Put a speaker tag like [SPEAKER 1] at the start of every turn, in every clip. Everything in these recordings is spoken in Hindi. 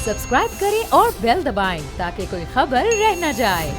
[SPEAKER 1] सब्सक्राइब करें और बेल दबाएं ताकि कोई खबर रह न जाए।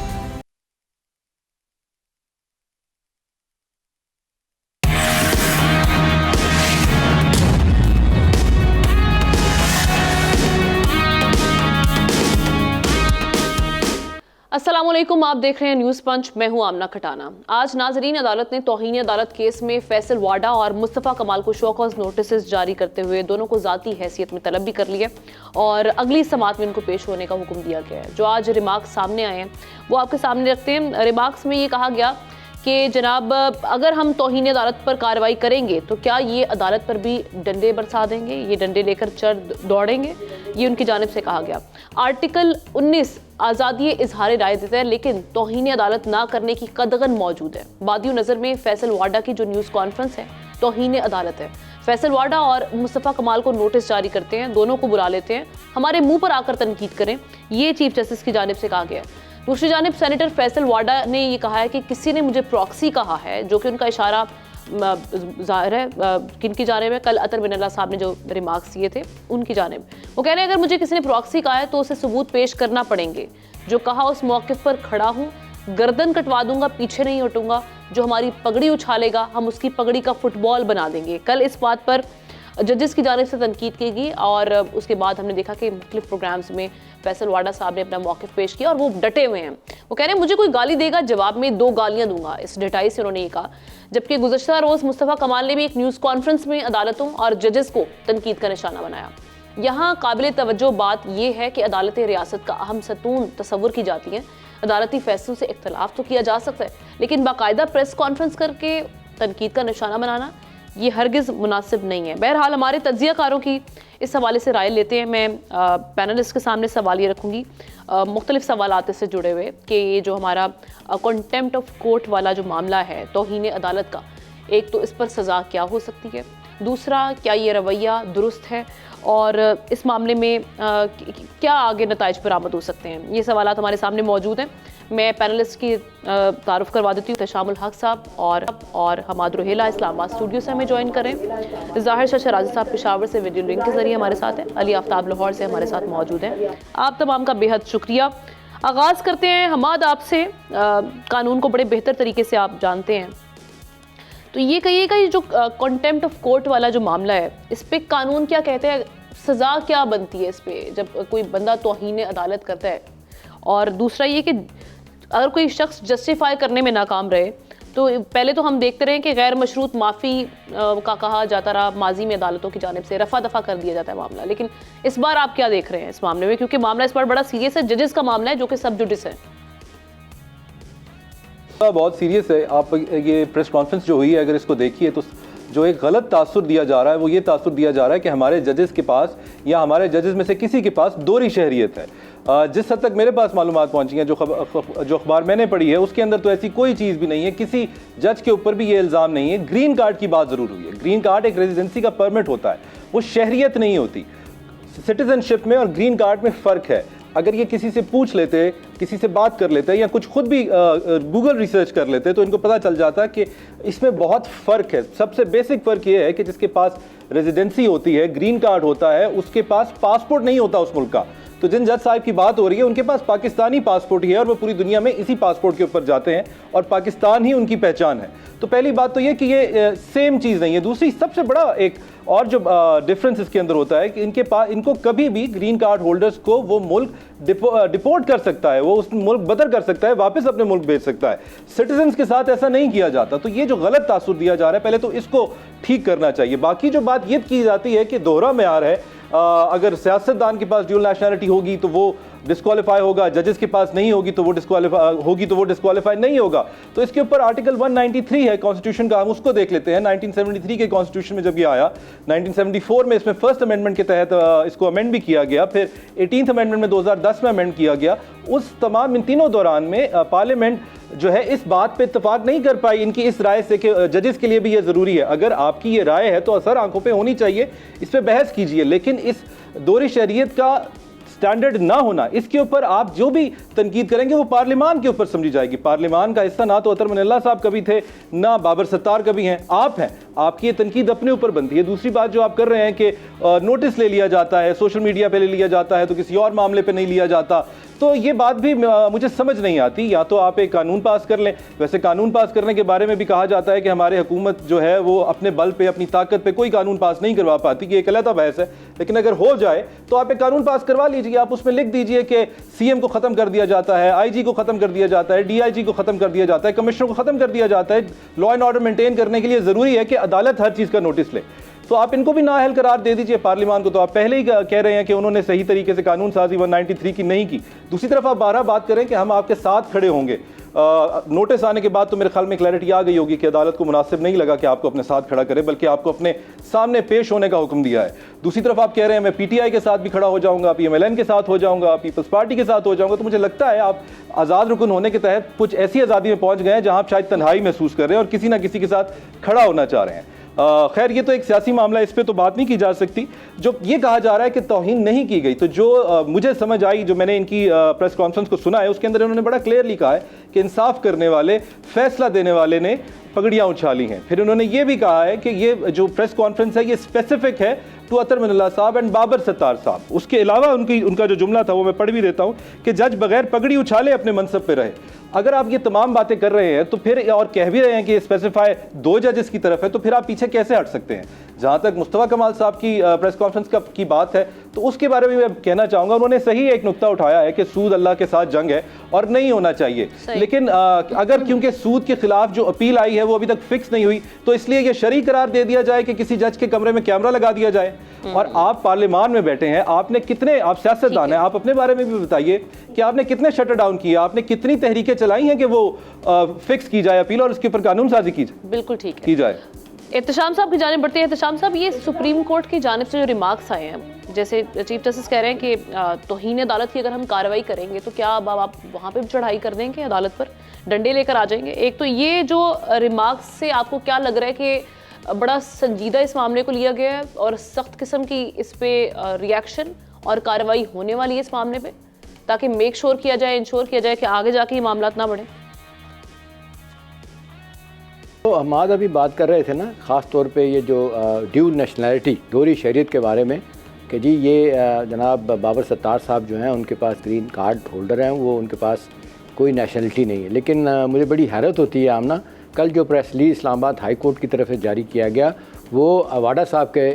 [SPEAKER 2] अस्सलामुअलैकुम, आप देख रहे हैं न्यूज़ पंच। मैं हूं आमना खटाना। आज नाजरीन अदालत ने तौहीन अदालत केस में फैसल वाडा और मुस्तफ़ा कमाल को शो कॉज नोटिस जारी करते हुए दोनों को ज़ाती हैसियत में तलब भी कर लिया और अगली समात में इनको पेश होने का हुक्म दिया गया है। जो आज रिमार्क्स सामने आए हैं वो आपके सामने रखते हैं। रिमार्क्स में ये कहा गया कि जनाब, अगर हम तौहीन अदालत पर कार्रवाई करेंगे तो क्या ये अदालत पर भी डंडे बरसा देंगे, ये डंडे लेकर चढ़ दौड़ेंगे, ये उनकी जानिब से कहा गया। आर्टिकल 19 आज़ादी इजहार राय देता है, लेकिन तौहीन अदालत ना करने की कदगन मौजूद है। बादियों नज़र में फैसल वाडा की जो न्यूज़ कॉन्फ्रेंस है तौहीन अदालत है। फैसल वाडा और मुस्तफ़ा कमाल को नोटिस जारी करते हैं, दोनों को बुला लेते हैं, हमारे मुंह पर आकर तनकीद करें, ये चीफ जस्टिस की जानिब से कहा गया है। दूसरी जानिब सेनेटर फैसल वाडा ने ये कहा है कि किसी ने मुझे प्रॉक्सी कहा है, जो कि उनका इशारा जाहिर है किनकी जानिब है। कल अतर बिन साहब ने जो रिमार्क्स दिए थे उनकी जानिब, वो कह रहे हैं अगर मुझे किसी ने प्रॉक्सी कहा है तो उसे सबूत पेश करना पड़ेंगे। जो कहा उस मौक़िफ़ पर खड़ा हूँ, गर्दन कटवा दूंगा, पीछे नहीं हटूंगा। जो हमारी पगड़ी उछालेगा हम उसकी पगड़ी का फुटबॉल बना देंगे। कल इस बात पर जजेस की जानिब से तनकीद की गई और उसके बाद हमने देखा कि मुख्तलिफ प्रोग्राम्स में फैसल वाडा साहब ने अपना मौक़िफ़ पेश किया और वो डटे हुए हैं। वो कह रहे हैं मुझे कोई गाली देगा, जवाब में 2 गालियां दूंगा। इस डटाई से उन्होंने ये कहा। जबकि गुज़श्ता रोज़ मुस्तफ़ा कमाल ने भी एक न्यूज़ कॉन्फ्रेंस में अदालतों और जजेस को तनकीद का निशाना बनाया। यहाँ काबिल तवज्जो बात यह है कि अदालत रियासत का अहम सतून तस्वुर की जाती है। अदालती फैसलों से इख्तलाफ तो किया जा सकता है, लेकिन बाकायदा प्रेस कॉन्फ्रेंस करके तनकीद का निशाना बनाना ये हरगिज़ मुनासिब नहीं है। बहरहाल हमारे तज्ज़ियाकारों की इस हवाले से राय लेते हैं। मैं पैनलिस्ट के सामने सवाल ये रखूँगी मुख्तलिफ सवालात से जुड़े हुए कि ये जो हमारा कंटेम्प्ट ऑफ कोर्ट वाला जो मामला है तौहीन अदालत का, एक तो इस पर सज़ा क्या हो सकती है, दूसरा क्या ये रवैया दुरुस्त है और इस मामले में क्या आगे नताइज बरामद हो सकते हैं। ये सवालात हमारे सामने मौजूद हैं। मैं पैनलिस्ट की तारुफ करवा देती हूँ। तशामुल हक साहब और हमाद रुहेला इस्लामाबाद स्टूडियो से हमें ज्वाइन करें। ज़ाहिर शाह शराजी साहब पेशावर से वीडियो लिंक के जरिए हमारे साथ हैं। अली आफ्ताब लाहौर से हमारे साथ मौजूद हैं। आप तमाम का बेहद शुक्रिया। आगाज़ करते हैं हमाद आपसे। कानून को बड़े बेहतर तरीके से आप जानते हैं, तो ये कहिएगा ये जो कंटेम्प्ट ऑफ कोर्ट वाला जो मामला है, इस पे कानून क्या कहते हैं, सज़ा क्या बनती है इस पे जब कोई बंदा तौहीन अदालत करता है। और दूसरा ये कि अगर कोई शख्स जस्टिफाई करने में नाकाम रहे तो पहले तो हम देखते रहे कि गैर मशरूत माफ़ी का कहा जाता रहा, माजी में अदालतों की जानिब से रफ़ा दफ़ा कर दिया जाता है मामला। लेकिन इस बार आप क्या देख रहे हैं इस मामले में, क्योंकि मामला इस बार बड़ा सीरियस है, जजेस का मामला है जो कि सब जुडिस है।
[SPEAKER 3] बहुत सीरियस है। आप ये प्रेस कॉन्फ्रेंस जो हुई है अगर इसको देखिए तो जो एक गलत तासुर दिया जा रहा है वो ये तासुर दिया जा रहा है कि हमारे जजेस के पास या हमारे जजेस में से किसी के पास दोहरी शहरियत है। जिस हद तक मेरे पास मालूमात पहुंची हैं, जो अखबार मैंने पढ़ी है उसके अंदर तो ऐसी कोई चीज़ भी नहीं है, किसी जज के ऊपर भी ये इल्ज़ाम नहीं है। ग्रीन कार्ड की बात ज़रूर हुई है। ग्रीन कार्ड एक रेजिडेंसी का परमिट होता है, वो शहरियत नहीं होती। सिटीजनशिप में और ग्रीन कार्ड में फ़र्क है। अगर ये किसी से पूछ लेते, किसी से बात कर लेते या कुछ खुद भी गूगल रिसर्च कर लेते तो इनको पता चल जाता कि इसमें बहुत फ़र्क है। सबसे बेसिक फ़र्क ये है कि जिसके पास रेजिडेंसी होती है, ग्रीन कार्ड होता है, उसके पास पासपोर्ट नहीं होता उस मुल्क का। तो जिन जज साहब की बात हो रही है उनके पास पाकिस्तानी पासपोर्ट ही है और वो पूरी दुनिया में इसी पासपोर्ट के ऊपर जाते हैं और पाकिस्तान ही उनकी पहचान है। तो पहली बात तो ये कि ये सेम चीज़ नहीं है। दूसरी सबसे बड़ा एक और जो डिफरेंस इसके अंदर होता है कि इनको कभी भी ग्रीन कार्ड होल्डर्स को वो मुल्क डिपोर्ट कर सकता है, वो उस मुल्क बदर कर सकता है, वापस अपने मुल्क भेज सकता है। सिटीजन्स के साथ ऐसा नहीं किया जाता। तो ये जो गलत तासुर दिया जा रहा है, पहले तो इसको ठीक करना चाहिए। बाकी जो बात ये की जाती है कि दोहरा मेयार है, अगर सियासतदान के पास ड्यूल नेशनैलिटी होगी तो वो डिस्क्वालीफाई होगा, जजेस के पास नहीं होगी तो वो डिस्क्वालीफाई नहीं होगा। तो इसके ऊपर आर्टिकल 193 है कॉन्स्टिट्यूशन का, हम उसको देख लेते हैं। 1973 के कॉन्स्टिट्यूशन में जब ये आया, 1974 में इसमें फर्स्ट अमेंडमेंट के तहत इसको अमेंड भी किया गया, फिर 18th अमेंडमेंट में 2010 में अमेंड किया गया। उस तमाम इन तीनों दौरान में पार्लियामेंट जो है इस बात पे इत्तेफाक नहीं कर पाई इनकी इस राय से कि जजेस के लिए भी ये ज़रूरी है। अगर आपकी ये राय है तो असर आंखों पे होनी चाहिए, इस पे बहस कीजिए। लेकिन इस दोहरी शरीयत का स्टैंडर्ड ना होना, इसके ऊपर आप जो भी तनकीद करेंगे वो पार्लिमान के ऊपर समझी जाएगी। पार्लिमान का हिस्सा ना तो अतर मनल्ला साहब कभी थे, ना बाबर सत्तार कभी हैं, आप हैं। आपकी ये तनकीद अपने ऊपर बनती है। दूसरी बात जो आप कर रहे हैं कि नोटिस ले लिया जाता है, सोशल मीडिया पे ले लिया जाता है, तो किसी और मामले पे नहीं लिया जाता, तो ये बात भी मुझे समझ नहीं आती। या तो आप एक कानून पास कर लें, वैसे कानून पास करने के बारे में भी कहा जाता है कि हमारे हुकूमत जो है वो अपने बल पे, अपनी ताकत पे कोई कानून पास नहीं करवा पाती, कि एक अलग बहस है। लेकिन अगर हो जाए तो आप एक कानून पास करवा लीजिए, आप उसमें लिख दीजिए कि सीएम को खत्म कर दिया जाता है, आईजी को खत्म कर दिया जाता है, डीआईजी को खत्म कर दिया जाता है, कमिश्नर को खत्म कर दिया जाता है। लॉ एंड ऑर्डर मेंटेन करने के लिए जरूरी है कि अदालत हर चीज का नोटिस ले, तो आप इनको भी नाअहल करार दे दीजिए। पार्लियामान को तो आप पहले ही कह रहे हैं कि उन्होंने सही तरीके से कानून साजी 193 की नहीं की। दूसरी तरफ आप 12 बात करें कि हम आपके साथ खड़े होंगे। नोटिस आने के बाद तो मेरे ख्याल में क्लैरिटी आ गई होगी कि अदालत को मुनासिब नहीं लगा कि आपको अपने साथ खड़ा करे, बल्कि आपको अपने सामने पेश होने का हुक्म दिया है। दूसरी तरफ आप कह रहे हैं मैं पीटीआई के साथ भी खड़ा हो जाऊंगा, पीएमएलएन के साथ हो जाऊंगा, पीपल्स पार्टी के साथ हो जाऊंगा। तो मुझे लगता है आप आज़ाद रुकन होने के तहत कुछ ऐसी आज़ादी में पहुंच गए हैं जहां आप शायद तन्हाई महसूस कर रहे हैं और किसी ना किसी के साथ खड़ा होना चाह रहे हैं। खैर ये तो एक सियासी मामला, इस पे तो बात नहीं की जा सकती। जो ये कहा जा रहा है कि तौहीन नहीं की गई, तो जो मुझे समझ आई, जो मैंने इनकी प्रेस कॉन्फ्रेंस को सुना है, उसके अंदर इन्होंने बड़ा क्लियरली कहा है कि इंसाफ करने वाले, फैसला देने वाले ने पगड़ियाँ उछाली हैं। फिर उन्होंने ये भी कहा है कि ये जो प्रेस कॉन्फ्रेंस है ये स्पेसिफिक है टू अतर मिनल्ला साहब एंड बाबर सत्तार साहब। उसके अलावा उनका जो जुमला था वो मैं पढ़ भी देता हूँ कि जज बगैर पगड़ी उछाले अपने मनसब पे रहे। अगर आप ये तमाम बातें कर रहे हैं तो फिर, और कह भी रहे हैं कि स्पेसिफाई 2 जजेस की तरफ है, तो फिर आप पीछे कैसे हट सकते हैं? जहां तक मुस्तफा कमाल साहब की प्रेस कॉन्फ्रेंस की बात है, तो उसके बारे में मैं कहना चाहूंगा, उन्होंने सही एक नुक्ता उठाया है कि सूद अल्लाह के साथ जंग है और नहीं होना चाहिए। लेकिन अगर क्योंकि सूद के खिलाफ जो अपील आई है वो अभी तक फिक्स नहीं हुई, तो इसलिए ये शरई करार दे दिया जाए कि किसी जज के कमरे में कैमरा लगा दिया जाए। और आप पार्लियामान में बैठे हैं, आपने कितने, आप सियासतदान हैं, आप अपने बारे में भी बताइए कि आपने कितने शटर डाउन किए, आपने कितनी तहरीकें चलाई हैं कि वो फिक्स की जाए अपील और उसके ऊपर कानून साजी की जाए।
[SPEAKER 2] बिल्कुल ठीक है,
[SPEAKER 3] की जाए।
[SPEAKER 2] एहतशाम साहब की जानिब बढ़ते हैं। एहतशाम साहब, ये सुप्रीम कोर्ट की जानिब से जो रिमार्क्स आए हैं, जैसे चीफ जस्टिस कह रहे हैं कि तौहीन अदालत की अगर हम कार्रवाई करेंगे तो क्या अब आप वहाँ पे भी चढ़ाई कर देंगे, अदालत पर डंडे लेकर आ जाएंगे? एक तो ये जो रिमार्क्स से आपको क्या लग रहा है कि बड़ा संजीदा इस मामले को लिया गया है और सख्त किस्म की इस पे रिएक्शन और कार्रवाई होने वाली है इस मामले पे, ताकि मेक श्योर किया जाए, इंश्योर किया जाए कि आगे जाके ये मामला ना बढ़े?
[SPEAKER 4] तो हमाद अभी बात कर रहे थे ना, ख़ास तौर पे ये जो ड्यूल नेशनैलिटी, दोहरी शहरियत के बारे में, कि जी ये जनाब बाबर सत्तार साहब जो हैं उनके पास ग्रीन कार्ड होल्डर हैं, वो उनके पास कोई नेशनलिटी नहीं है। लेकिन मुझे बड़ी हैरत होती है आमना, कल जो press release Islamabad high court की तरफ से जारी किया गया, वो वाडा साहब के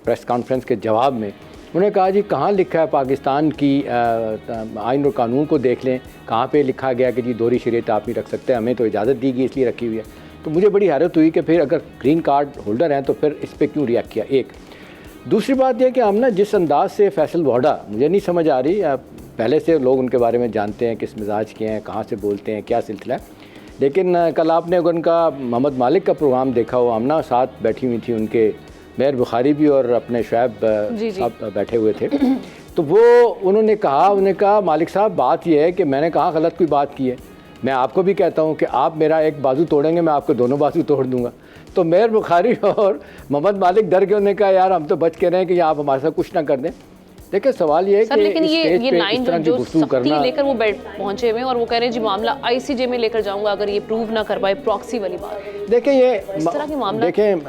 [SPEAKER 4] प्रेस कॉन्फ्रेंस के जवाब में उन्होंने कहा जी कहाँ लिखा है पाकिस्तान की आइन और कानून को देख लें, कहाँ पे लिखा गया कि जी दोहरी शरीयत आप नहीं रख सकते, हमें तो इजाज़त दी गई इसलिए रखी हुई है। तो मुझे बड़ी हैरत हुई कि फिर अगर ग्रीन कार्ड होल्डर हैं तो फिर इस पर क्यों रिएक्ट किया। एक दूसरी बात यह कि हम ना जिस अंदाज से फैसल वाडा, मुझे नहीं समझ आ रही, पहले से लोग उनके बारे में जानते हैं, किस मिजाज के हैं, कहाँ से बोलते हैं, क्या सिलसिला है, लेकिन कल आपने अगर उनका मोहम्मद मालिक का प्रोग्राम देखा हो, आमना साथ बैठी हुई थी, उनके मेयर बुखारी भी और अपने शुएब साहब बैठे हुए थे, तो वो उन्होंने कहा मालिक साहब बात यह है कि मैंने कहाँ गलत कोई बात की है, मैं आपको भी कहता हूँ कि आप मेरा एक बाजू तोड़ेंगे, मैं आपके दोनों बाजू तोड़ दूंगा। तो मेयर बुखारी और मोहम्मद मालिक डर के उन्होंने कहा यार हम तो बच के रहे हैं कि आप हमारे साथ कुछ ना कर दें। देखिए सवाल ये है कि
[SPEAKER 2] लेकिन ये लाइन जो सख्ती लेकर वो पहुंचे हुए और वो कह रहे हैं जी मामला आईसीजे में लेकर जाऊंगा अगर ये प्रूव ना कर पाए, प्रॉक्सी वाली बात।
[SPEAKER 4] देखिए ये
[SPEAKER 2] इस तरह के मामला
[SPEAKER 4] देखें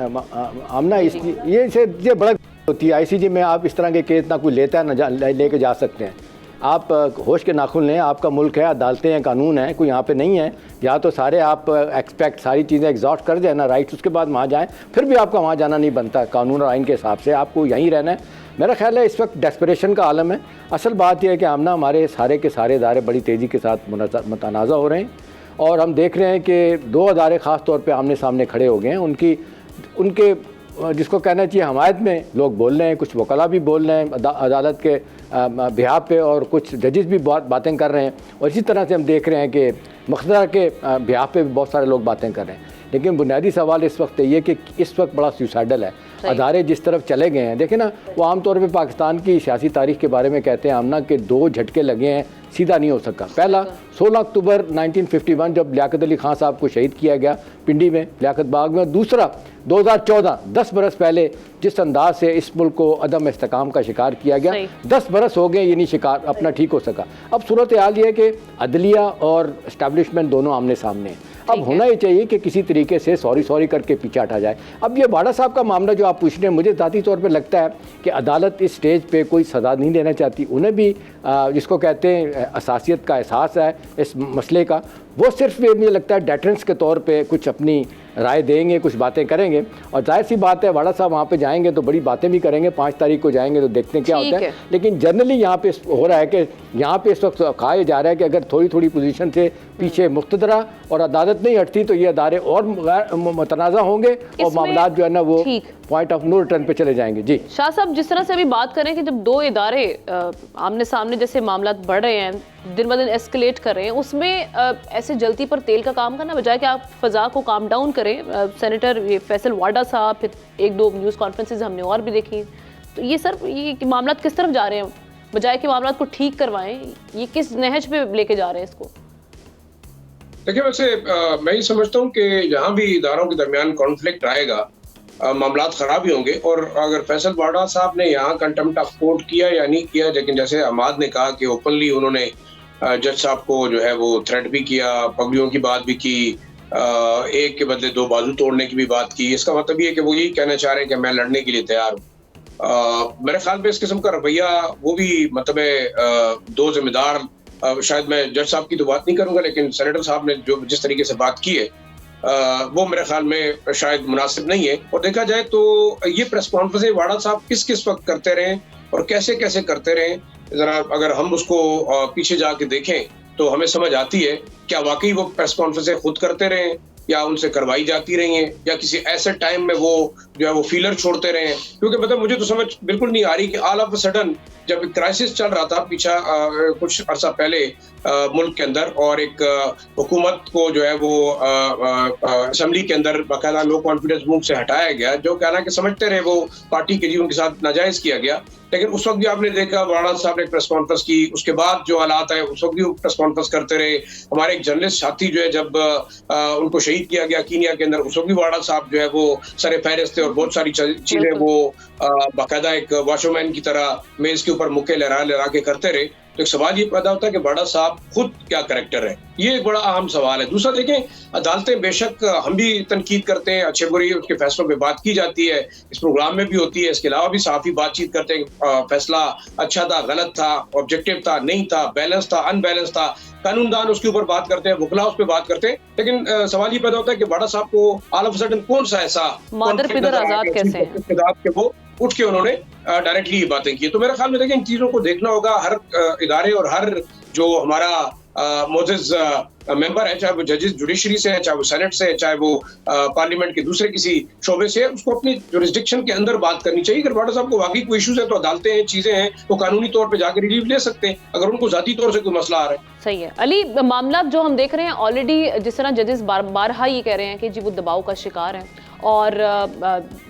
[SPEAKER 4] आमना, ये बड़ा होती है आईसीजे में, आप इस तरह के केस ना कोई लेता है ना लेके जा सकते हैं। आप होश के नाखुन लें, आपका मुल्क है, अदालतें हैं, कानून है, कोई यहाँ पे नहीं है। या तो सारे आप एक्सपेक्ट सारी चीज़ें एग्जॉस्ट कर दें ना राइट्स, उसके बाद वहाँ जाएं, फिर भी आपका वहाँ जाना नहीं बनता, कानून और आइन के हिसाब से आपको यहीं रहना है। मेरा ख्याल है इस वक्त डेस्परेशन का आलम है। असल बात यह है कि आमना हमारे सारे के सारे इदारे बड़ी तेज़ी के साथ मुतनाज़ा हो रहे हैं और हम देख रहे हैं कि 2 इदारे ख़ास तौर पर आमने सामने खड़े हो गए हैं। उनके जिसको कहना चाहिए हमायत में लोग बोल रहे हैं, कुछ वकला भी बोल रहे हैं अदालत के बिहाफ पे और कुछ जजेस भी बहुत बातें कर रहे हैं, और इसी तरह से हम देख रहे हैं कि मुख्तदर के बिहाफ पे भी बहुत सारे लोग बातें कर रहे हैं। लेकिन बुनियादी सवाल इस वक्त ये कि इस वक्त बड़ा सुसाइडल है, अदारे जिस तरफ चले गए हैं। देखें ना, वो आमतौर पर पाकिस्तान की सियासी तारीख के बारे में कहते हैं आमना कि 2 झटके लगे हैं सीधा नहीं हो सका। पहला 16 अक्टूबर 1951 जब लियाकत अली खान साहब को शहीद किया गया पिंडी में लियाकत बाग में। दूसरा 2014 10 बरस पहले जिस अंदाज से इस मुल्क को अदम इस्तेकाम का शिकार किया गया, 10 बरस हो गए ये नहीं शिकार अपना ठीक हो सका। अब सूरत हाल ये है कि अदलिया और इस्टेब्लिशमेंट दोनों आमने सामने हैं। अब होना ही चाहिए कि किसी तरीके से सॉरी करके पीछे हटा जाए। अब ये वाडा साहब का मामला जो आप पूछ रहे हैं, मुझे ज़ाती तौर पे लगता है कि अदालत इस स्टेज पे कोई सज़ा नहीं देना चाहती। उन्हें भी जिसको कहते हैं असासियत का एहसास है इस मसले का, वो सिर्फ मुझे लगता है डेटरेंस के तौर पे कुछ अपनी राय देंगे, कुछ बातें करेंगे। और जाहिर सी बात है वाडा साहब वहाँ पे जाएंगे तो बड़ी बातें भी करेंगे। 5 तारीख को जाएंगे तो देखते हैं क्या होता है। लेकिन जनरली यहाँ पे हो रहा है कि यहाँ पे इस वक्त कहा जा रहा है कि अगर थोड़ी थोड़ी पोजीशन से पीछे मुख्तदरा और अदालत नहीं हटती तो ये अदारे और मुतनाज़ा होंगे और मामला जो है ना वो पॉइंट ऑफ नो रिटर्न पे चले जाएंगे। जी
[SPEAKER 2] शाह साहब, जिस तरह से अभी बात करें कि जब दो इदारे आमने सामने जैसे मामला बढ़ रहे हैं, दिन ब दिन एस्केलेट कर रहे हैं, उसमें ऐसे जलती पर तेल का काम करना बजाय कि आप फजा को काम डाउन करें। सेनेटर ये फैसल वाडा साहब, फिर 1-2 न्यूज़ कॉन्फ्रेंसेज हमने और भी देखी, तो ये सर ये मामला किस तरफ जा रहे हैं? बजाय कि मामला को ठीक करवाएं, ये किस नहज पे लेके जा रहे हैं इसको?
[SPEAKER 5] देखिए, वैसे मैं ये समझता हूँ कि जहाँ भी इदारों के दरमियान कॉन्फ्लिक्ट आएगा मामला खराब ही होंगे। और अगर फैसल वाडा साहब ने यहाँ कंटेम्प्ट ऑफ कोर्ट किया या नहीं किया, लेकिन जैसे अहमद ने कहा कि ओपनली उन्होंने जज साहब को जो है वो थ्रेट भी किया, पगड़ियों की बात भी की, एक के बदले 2 बाजू तोड़ने की भी बात की। इसका मतलब ये है कि वो यही कहना चाह रहे हैं कि मैं लड़ने के लिए तैयार हूँ। मेरे ख्याल में इस किस्म का रवैया वो भी मतलब 2 जिम्मेदार, शायद मैं जज साहब की तो बात नहीं करूंगा, लेकिन सेनेटर साहब ने जो जिस तरीके से बात की है वो मेरे ख्याल में शायद मुनासिब नहीं है। और देखा जाए तो ये प्रेस कॉन्फ्रेंस वाडा साहब किस वक्त करते रहे और कैसे कैसे करते रहे, जरा अगर हम उसको पीछे जाके देखें तो हमें समझ आती है क्या वाकई वो प्रेस कॉन्फ्रेंसें खुद करते रहे या उनसे करवाई जाती रही हैं, या किसी ऐसे टाइम में वो जो है वो फीलर छोड़ते रहे हैं। क्योंकि मतलब मुझे तो समझ बिल्कुल नहीं आ रही कि ऑल ऑफ अ सडन जब एक क्राइसिस चल रहा था पीछा कुछ अरसा पहले मुल्क के अंदर, और एक हुकूमत को जो है वो असेंबली के अंदर बाकायदा नो कॉन्फिडेंस मूव से हटाया गया, जो कहना कि समझते रहे वो पार्टी के जीवन के साथ नाजायज किया गया। लेकिन उस वक्त भी आपने देखा वाडा साहब ने प्रेस कॉन्फ्रेंस की, उसके बाद जो हालात है उस वक्त भी प्रेस कॉन्फ्रेंस करते रहे। हमारे एक जर्नलिस्ट साथी जो है जब उनको शहीद किया गया कीनिया के अंदर, उस वक्त भी वाडा साहब जो है वो सरे फहरिस्त थे और बहुत सारी चीजें वो बाकायदा एक वॉशमैन की तरह मेज के ऊपर मुक्के लहरा के करते रहे। तो एक सवाल ये पैदा होता है कि वाडा साहब खुद क्या करैक्टर है, ये एक बड़ा अहम सवाल है। दूसरा देखें, अदालतें बेशक हम भी तनकीद करते हैं, अच्छे बुरी उसके फैसलों पे बात की जाती है, इस प्रोग्राम में भी होती है, इसके अलावा भी सहाफी बातचीत करते हैं, फैसला अच्छा था, गलत था, ऑब्जेक्टिव था, नहीं था, बैलेंस था, अनबैलेंस था, कानूनदान उसके ऊपर बात करते हैं, वकला उस पर बात करते हैं। लेकिन सवाल ये पैदा होता है कि वाडा साहब को ऑल ऑफ सडन कौन सा ऐसा
[SPEAKER 2] मादर पिदर आजाद कैसे
[SPEAKER 5] के वो उठ के उन्होंने डायरेक्टली ये बातें की। तो मेरे ख्याल में देखिए इन चीजों को देखना होगा। हर इदारे और हर जो हमारा मोअज़्ज़िज़ मेंबर है, चाहे वो जजेस जुडिशरी से है, चाहे वो सेनेट से है, चाहे वो पार्लियामेंट के दूसरे किसी शोबे से है, उसको अपनी जुरिस्डिक्शन के अंदर बात करनी चाहिए। अगर वाडा साहब को वाकई कोई इश्यूज है तो अदालतें हैं, चीजें हैं, वो कानूनी तौर पे जाकर रिलीव ले सकते हैं अगर उनको जाती तौर से कोई मसला आ रहा है।
[SPEAKER 2] सही है अली, मामला जो हम देख रहे हैं ऑलरेडी, जिस तरह जजेस बारहा ये कह रहे हैं कि जी वो दबाव का शिकार है, और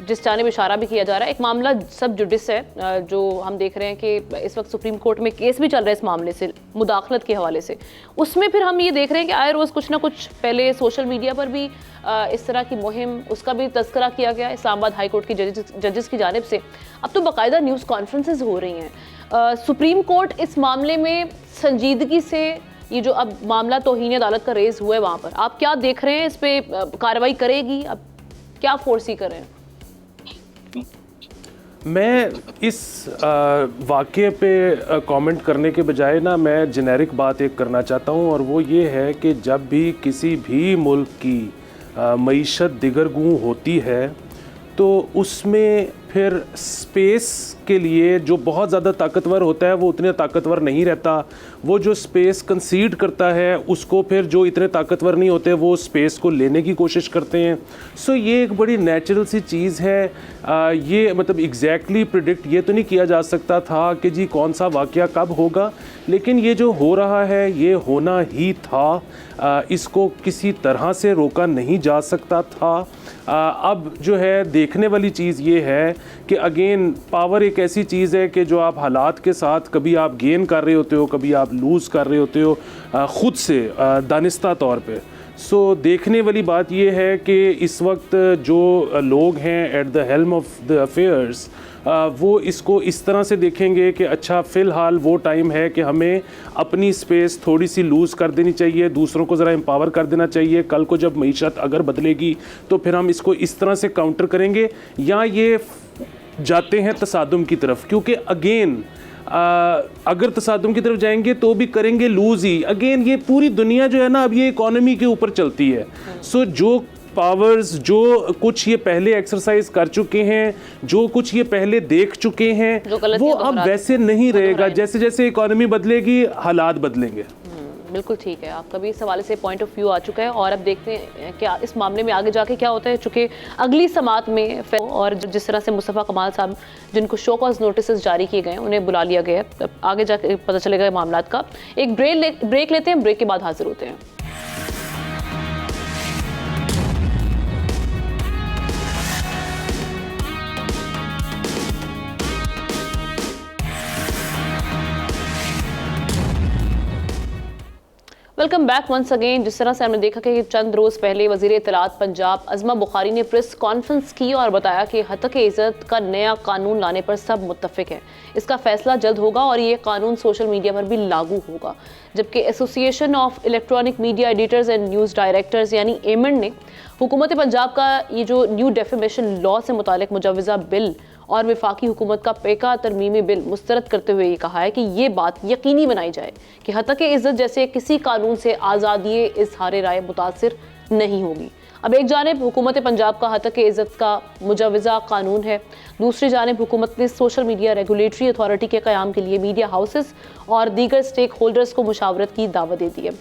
[SPEAKER 2] जिस जानिब इशारा भी किया जा रहा है, एक मामला सब जुडिस है जो हम देख रहे हैं कि इस वक्त सुप्रीम कोर्ट में केस भी चल रहा है इस मामले से, मुदाखलत के हवाले से। उसमें फिर हम ये देख रहे हैं कि आए रोज़ कुछ ना कुछ, पहले सोशल मीडिया पर भी इस तरह की मुहिम, उसका भी तस्करा किया गया इस्लामाबाद हाई कोर्ट की जजेस की जानिब से। अब तो बाकायदा न्यूज़ कॉन्फ्रेंसेज हो रही हैं। सुप्रीम कोर्ट इस मामले में संजीदगी से, ये जो अब मामला तौहीन अदालत का रेज हुआ है वहाँ पर, आप क्या देख रहे हैं, इस पर कार्रवाई करेगी, अब क्या फोर्सी करें?
[SPEAKER 6] मैं इस वाक़े पे कमेंट करने के बजाय ना मैं जेनेरिक बात एक करना चाहता हूँ, और वो ये है कि जब भी किसी भी मुल्क की मईशत दिगरगूं होती है तो उसमें फिर स्पेस के लिए जो बहुत ज़्यादा ताकतवर होता है वो उतने ताकतवर नहीं रहता, वो जो स्पेस कंसीड करता है उसको फिर जो इतने ताकतवर नहीं होते वो स्पेस को लेने की कोशिश करते हैं। सो ये एक बड़ी नेचुरल सी चीज़ है। ये मतलब एग्जैक्टली प्रिडिक्ट ये तो नहीं किया जा सकता था कि जी कौन सा वाक़या कब होगा, लेकिन ये जो हो रहा है ये होना ही था, इसको किसी तरह से रोका नहीं जा सकता था। अब जो है देखने वाली चीज़ ये है कि अगेन पावर एक एक ऐसी चीज़ है कि जो आप हालात के साथ कभी आप गेन कर रहे होते हो, कभी आप लूज़ कर रहे होते हो ख़ुद से दानिस्ता तौर पे। सो देखने वाली बात ये है कि इस वक्त जो लोग हैं at the helm of the affairs, वो इसको इस तरह से देखेंगे कि अच्छा फ़िलहाल वो टाइम है कि हमें अपनी स्पेस थोड़ी सी लूज़ कर देनी चाहिए, दूसरों को ज़रा एम्पावर कर देना चाहिए। कल को जब मईशत अगर बदलेगी तो फिर हम इसको इस तरह से काउंटर करेंगे, या ये जाते हैं तसादुम की तरफ, क्योंकि अगेन अगर तसादुम की तरफ जाएंगे तो भी करेंगे लूज़ ही। अगेन ये पूरी दुनिया जो है ना, अब ये इकॉनमी के ऊपर चलती है। सो जो पावर्स जो कुछ ये पहले एक्सरसाइज कर चुके हैं, जो कुछ ये पहले देख चुके हैं, वो अब वैसे नहीं रहेगा। जैसे जैसे इकॉनमी बदलेगी हालात बदलेंगे।
[SPEAKER 2] बिल्कुल ठीक है, आपका भी इस हवाले से पॉइंट ऑफ व्यू आ चुका है और अब देखते हैं क्या इस मामले में आगे जाके क्या होता है। चूँकि अगली समात में और जिस तरह से मुस्तफ़ा कमाल साहब जिनको शो कॉज नोटिस जारी किए गए उन्हें बुला लिया गया है, आगे जाके पता चलेगा मामलात का। एक ब्रेक लेते हैं, ब्रेक के बाद हाजिर होते हैं। Welcome back once again. जिस तरह से हमने देखा कि चंद रोज़ पहले वज़ीर इत्तलात पंजाब अज़मा बुखारी ने प्रेस कॉन्फ्रेंस की और बताया कि हतक इज़्ज़त का नया कानून लाने पर सब मुत्तफ़िक हैं। इसका फ़ैसला जल्द होगा और ये कानून सोशल मीडिया पर भी लागू होगा। जबकि association of electronic media editors and news directors यानी एमन ने हुकूमत पंजाब का ये जो न्यू डेफेमेशन लॉ से मुतालिक मुजवज़ा बिल और वफाकी हुकूमत का पेका तरमीमी बिल मुस्तरद करते हुए ये कहा है कि ये बात यकीनी बनाई जाए कि हतक इज़्ज़त जैसे किसी कानून से आज़ादी इज़हार राय मुतासिर नहीं होगी। अब एक जानिब हुकूमत पंजाब का हतक इज़्ज़त का मुजवज़ा कानून है, दूसरी जानिब हुकूमत ने सोशल मीडिया रेगुलेटरी अथॉरिटी के क़याम के लिए मीडिया हाउसेस और दीगर स्टेक होल्डर्स को मुशावरत की दावत दे दी है।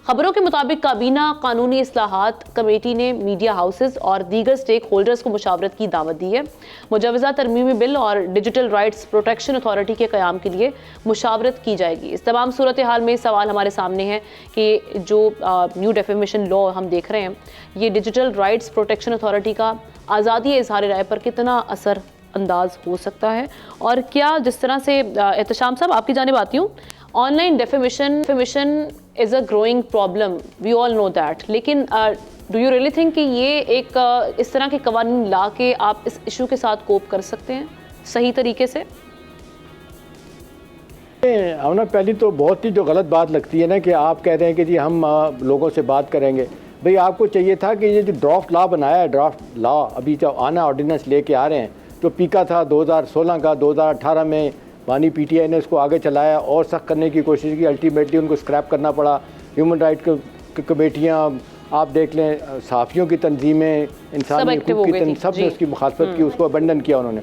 [SPEAKER 2] खबरों के मुताबिक काबीना कानूनी इस्लाहात कमेटी ने मीडिया हाउसेस और दीगर स्टेक होल्डर्स को मुशावरत की दावत दी है। मुजवज़ा तरमीमी बिल और डिजिटल राइट्स प्रोटेक्शन अथॉरिटी के क़याम के लिए मुशावरत की जाएगी। इस तमाम सूरत हाल में सवाल हमारे सामने है कि जो न्यू डेफेमेशन लॉ हम देख रहे हैं, ये डिजिटल राइट्स प्रोटेक्शन अथॉरिटी का आज़ादी इज़हार राय पर कितना असर अंदाज हो सकता है, और क्या जिस तरह से एहतशाम साहब आपकी जानिब आती हूँ, online defamation is a growing problem, we all know that, लेकिन डू यू रियली थिंक कि ये एक इस तरह के कवानीन ला के आप इस इशू के साथ कोप कर सकते हैं सही तरीके से?
[SPEAKER 4] हमने पहली तो बहुत ही जो गलत बात लगती है ना कि आप कह रहे हैं कि जी हम लोगों से बात करेंगे। भाई आपको चाहिए था कि ये जो ड्राफ्ट लॉ बनाया है, ड्राफ्ट लॉ अभी जो आना ऑर्डिनेंस लेके आ रहे हैं, जो पीका था 2016 का, 2018 में वानी पीटीआई ने उसको आगे चलाया और सख्त करने की कोशिश की, अल्टीमेटली उनको स्क्रैप करना पड़ा। ह्यूमन राइट कमेटियाँ आप देख लें, सहाफ़ियों की तंजीमें, इंसानी हकूक़ की तंजीम, सब ने उसकी मुखालफत की, उसको अबंडन किया उन्होंने।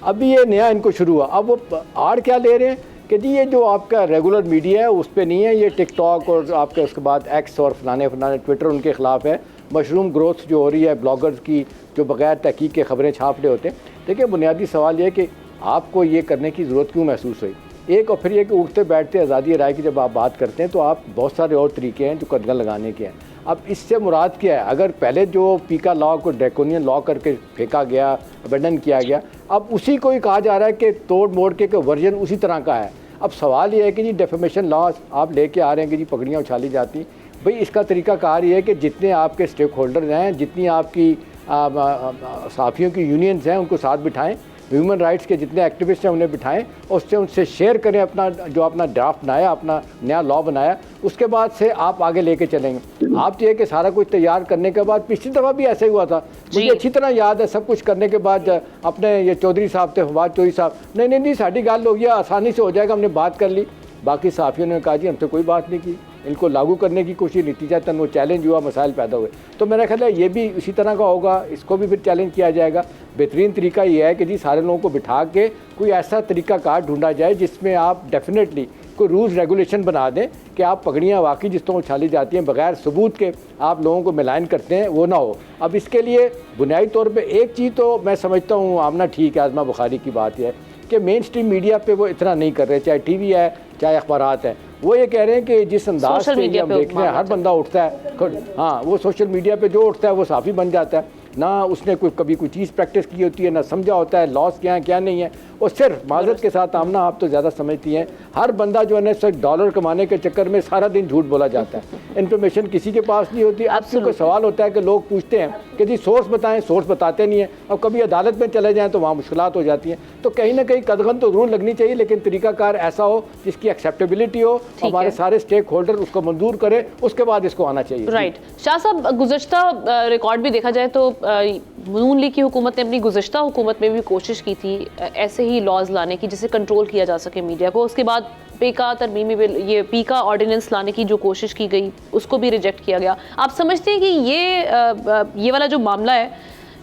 [SPEAKER 4] अभी ये नया इनको शुरू हुआ, अब वो आड़ क्या ले रहे हैं कि जी ये जो आपका रेगुलर मीडिया है उस पर नहीं है, ये टिकटॉक और आपके उसके बाद एक्स और फलाने ट्विटर उनके ख़िलाफ़ है। मशरूम ग्रोथ जो हो रही है ब्लॉगर्स की, जो बग़ैर तहकीक के ख़बरें छाप रहे होते हैं। देखिए बुनियादी सवाल ये है कि आपको ये करने की ज़रूरत क्यों महसूस हुई? एक और फिर ये कि उठते बैठते आज़ादी राय की जब आप बात करते हैं तो आप बहुत सारे और तरीके हैं जो कदम लगाने के हैं। अब इससे मुराद क्या है? अगर पहले जो पीका लॉ को ड्रैकोनियन लॉ करके फेंका गया, अबेंडन किया गया, अब उसी को ही कहा जा रहा है कि तोड़ मोड़ के वर्जन उसी तरह का है। अब सवाल ये है कि जी डेफेमेशन लॉ आप लेके आ रहे हैं कि जी पगड़ियाँ उछाली जाती। भाई इसका तरीक़ाकार ये है कि जितने आपके स्टेक होल्डर हैं, जितनी आपकी सहाफ़ियों की यूनियंस हैं, उनको साथ बिठाएं, ह्यूमन राइट्स के जितने एक्टिविस्ट हैं उन्हें बिठाएं और उससे उनसे शेयर करें अपना जो अपना ड्राफ्ट बनाया, अपना नया लॉ बनाया, उसके बाद से आप आगे लेके चलेंगे। आप ये कि सारा कुछ तैयार करने के बाद, पिछली दफ़ा भी ऐसे हुआ था, मुझे अच्छी तरह याद है, सब कुछ करने के बाद अपने ये चौधरी साहब थे, फवाद चौधरी साहब, नहीं साड़ी गल हो गया, आसानी से हो जाएगा, हमने बात कर ली। बाकी सहाफ़ियों ने कहा जी हमसे कोई बात नहीं की, इनको लागू करने की कोशिश, नतीजतन वो चैलेंज हुआ, मसाइल पैदा हुए। तो मेरा ख्याल है ये भी इसी तरह का होगा, इसको भी फिर चैलेंज किया जाएगा। बेहतरीन तरीका ये है कि जी सारे लोगों को बिठा के कोई ऐसा तरीक़ाकार ढूंढा जाए जिसमें आप डेफिनेटली कोई रूल्स रेगुलेशन बना दें कि आप पगड़ियाँ वाकई जिस तरह उछाली जाती हैं बग़ैर सबूत के आप लोगों को मिलान करते हैं, वो ना हो। अब इसके लिए बुनियादी तौर पर एक चीज़ तो मैं समझता हूँ आमना ठीक है, आज़मा बुखारी की बात है कि मेन स्ट्रीम मीडिया पे वो इतना नहीं कर रहे, चाहे टीवी है चाहे अखबारात हैं, वो ये कह रहे हैं कि जिस अंदाज से हम देख रहे हैं हर बंदा उठता है, हाँ वो सोशल मीडिया पे जो उठता है वो साफ़ी बन जाता है। ना उसने कभी कोई चीज़ प्रैक्टिस की होती है, ना समझा होता है लॉस क्या है क्या नहीं है। और सिर्फ माजरत के साथ आमना, आप तो ज़्यादा समझती हैं, हर बंदा जो है ना सिर्फ डॉलर कमाने के चक्कर में सारा दिन झूठ बोला जाता है, इन्फॉर्मेशन किसी के पास नहीं होती। अब क्योंकि सवाल होता है कि लोग पूछते हैं कि जी सोर्स बताएं, सोर्स बताते नहीं हैं, और कभी अदालत में चले जाएँ तो वहाँ मुश्किलात हो जाती हैं। तो कहीं ना कहीं कदगन तो ज़रूर लगनी चाहिए, लेकिन तरीकाकार ऐसा हो जिसकी एक्सेप्टेबिलिटी हो, हमारे सारे स्टेक होल्डर उसको मंजूर करे, उसके बाद इसको आना चाहिए।
[SPEAKER 2] राइट। शाह साहब, गुज़श्ता रिकॉर्ड भी देखा जाए तो नून लीग की हुकूमत ने अपनी गुज़श्ता हुकूमत में भी कोशिश की थी ऐसे ही लॉज लाने की जिससे कंट्रोल किया जा सके मीडिया को। उसके बाद पीका तरमीमी बिल, ये पीका ऑर्डिनेंस लाने की जो कोशिश की गई उसको भी रिजेक्ट किया गया। आप समझते हैं कि ये वाला जो मामला है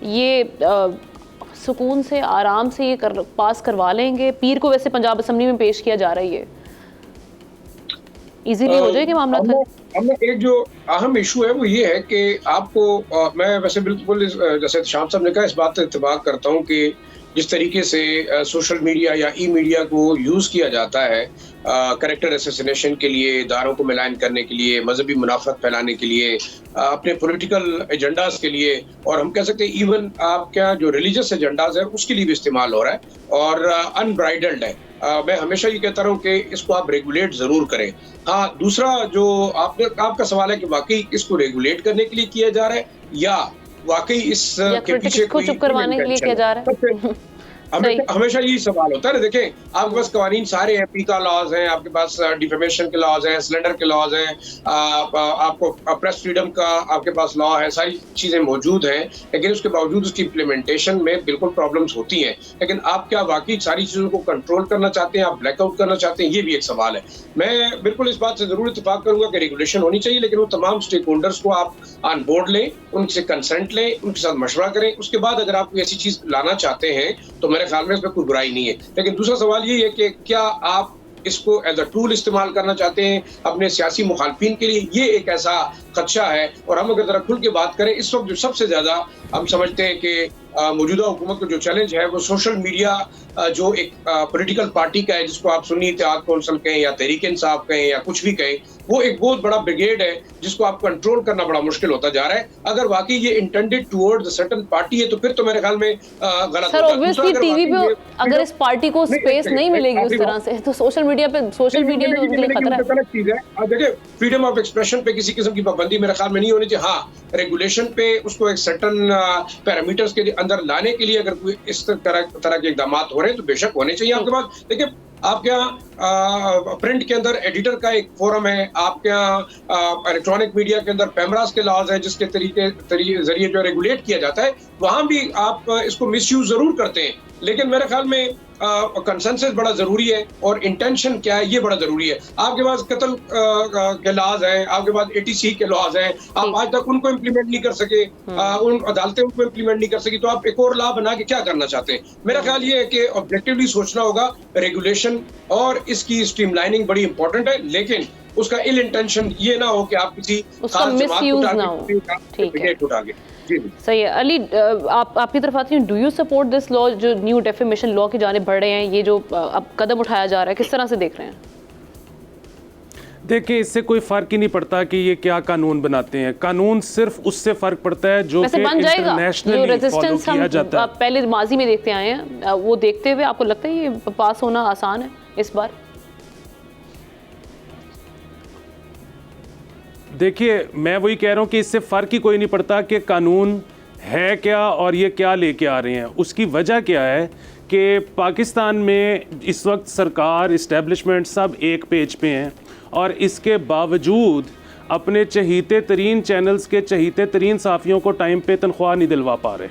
[SPEAKER 2] ये सुकून से आराम से ये पास करवा लेंगे? पीर को वैसे पंजाब असम्बली में पेश किया जा रही है, इजीली हो जाएगा मामला?
[SPEAKER 5] हमने एक जो अहम इशू है वो ये है कि आपको मैं वैसे बिल्कुल जैसे शाम साहब ने कहा, इस बात से इत्तेफाक करता हूँ कि जिस तरीके से सोशल मीडिया या ई मीडिया को यूज़ किया जाता है कैरेक्टर असैसिनेशन के लिए, इदारों को मिलान करने के लिए, मजहबी मुनाफत फैलाने के लिए, अपने पॉलिटिकल एजेंडाज के लिए, और हम कह सकते हैं इवन आपका जो रिलीजियस एजेंडाज है उसके लिए भी इस्तेमाल हो रहा है और अनब्राइडल्ड है। मैं हमेशा ये कहता रहूँ कि इसको आप रेगुलेट ज़रूर करें। हाँ, दूसरा जो आपका सवाल है कि वाकई इसको रेगुलेट करने के लिए किया जा रहा है या वाकई इस के पीछे
[SPEAKER 2] को चुप करवाने के लिए किया जा रहा है?
[SPEAKER 5] हमेशा यही सवाल होता है। देखें, आपके पास कवानीन सारे हैं, पीका लॉज हैं, आपके पास डिफेमेशन के लॉज हैं, सिलेंडर के लॉज हैं, आपको प्रेस फ्रीडम का आपके पास लॉ है, सारी चीजें मौजूद हैं, लेकिन उसके बावजूद उसकी इम्प्लीमेंटेशन में बिल्कुल प्रॉब्लम्स होती हैं। लेकिन आप क्या वाकई सारी चीजों को कंट्रोल करना चाहते हैं, आप ब्लैकआउट करना चाहते हैं, ये भी एक सवाल है। मैं बिल्कुल इस बात से जरूर इत्तेफाक करूंगा कि रेगुलेशन होनी चाहिए, लेकिन वो तमाम स्टेक होल्डर्स को आप ऑन बोर्ड लें, उनसे कंसेंट लें, उनके साथ मशवरा करें। उसके बाद अगर आप कोई ऐसी चीज लाना चाहते हैं तो मेरे ख्याल में इसमें कोई बुराई नहीं है। लेकिन दूसरा सवाल ये है कि क्या आप इसको एज अ टूल इस्तेमाल करना चाहते हैं अपने सियासी मुखालफिन के लिए? ये एक ऐसा खदशा है। और हम अगर जरा खुल के बात करें, इस वक्त जो सबसे ज्यादा हम समझते हैं कि मौजूदा हुकूमत को जो चैलेंज है वो सोशल मीडिया जो एक पॉलिटिकल पार्टी का है, जिसको आप सुन्नी इत्तेहाद कौंसिल कहें या तहरीक इंसाफ कहें या कुछ भी कहें, वो एक बहुत बड़ा ब्रिगेड है जिसको आप कंट्रोल करना बड़ा मुश्किल होता जा रहा है। अगर वाकई ये intended towards a certain party है तो फिर तो मेरे ख्याल में गलत
[SPEAKER 2] सर, ऑब्वियसली टीवी पे अगर इस पार्टी को स्पेस नहीं मिलेगी उस तरह से, तो सोशल मीडिया पे उनके लिए खतरा है।
[SPEAKER 5] गलत चीज है। अब देखिए, फ्रीडम ऑफ एक्सप्रेशन पे किसी किस्म की पाबंदी मेरे ख्याल में नहीं होनी चाहिए। हाँ, रेगुलेशन पे उसको एक सर्टेन पैरामीटर्स के अंदर लाने के लिए अगर कोई इस तरह के इकदाम हो रहे हैं तो बेशक होने चाहिए। आपके पास देखिए, आपके यहाँ प्रिंट के अंदर एडिटर का एक फोरम है, आपके यहाँ इलेक्ट्रॉनिक मीडिया के अंदर पैमरास के लॉज है जिसके जरिए जो रेगुलेट किया जाता है, वहां भी आप इसको मिसयूज जरूर करते हैं। लेकिन मेरे ख्याल में कंसेंसस बड़ा जरूरी है और इंटेंशन क्या है ये बड़ा जरूरी है। आपके पास कत्ल के लॉज हैं, आपके पास ATC के लॉज हैं, आप आज तक उनको इम्प्लीमेंट नहीं कर सके, उन अदालतें उनको इम्प्लीमेंट नहीं कर सकी, तो आप एक और लॉ बना के क्या करना चाहते हैं? मेरा ख्याल ये है कि ऑब्जेक्टिवली सोचना होगा। रेगुलेशन और इसकी स्ट्रीमलाइनिंग बड़ी इंपॉर्टेंट है, लेकिन उसका इल इंटेंशन ये ना हो कि आप किसी उठा के।
[SPEAKER 2] सही है। अली, आपकी तरफ आती हूँ, do you support this law जो न्यू डेफेमेशन लॉ की जानिब बढ़ रहे हैं, ये जो अब कदम उठाया जा रहा है, किस तरह से देख रहे हैं?
[SPEAKER 6] देखिए, इससे कोई फ़र्क ही नहीं पड़ता कि ये क्या कानून बनाते हैं। कानून सिर्फ उससे फ़र्क पड़ता है जो कि इंटरनेशनली फॉलो किया जाता है।
[SPEAKER 2] पहले माजी में देखते आए हैं, वो देखते हुए आपको लगता है ये पास होना आसान है इस बार?
[SPEAKER 6] देखिए, मैं वही कह रहा हूँ कि इससे फ़र्क ही कोई नहीं पड़ता कि कानून है क्या और ये क्या लेके आ रहे हैं। उसकी वजह क्या है कि पाकिस्तान में इस वक्त सरकार, इस्टेब्लिशमेंट सब एक पेज पे हैं और इसके बावजूद अपने चहीते तरीन चैनल्स के चहीते तरीन सहाफ़ियों को टाइम पे तनख्वाह नहीं दिलवा पा रहे।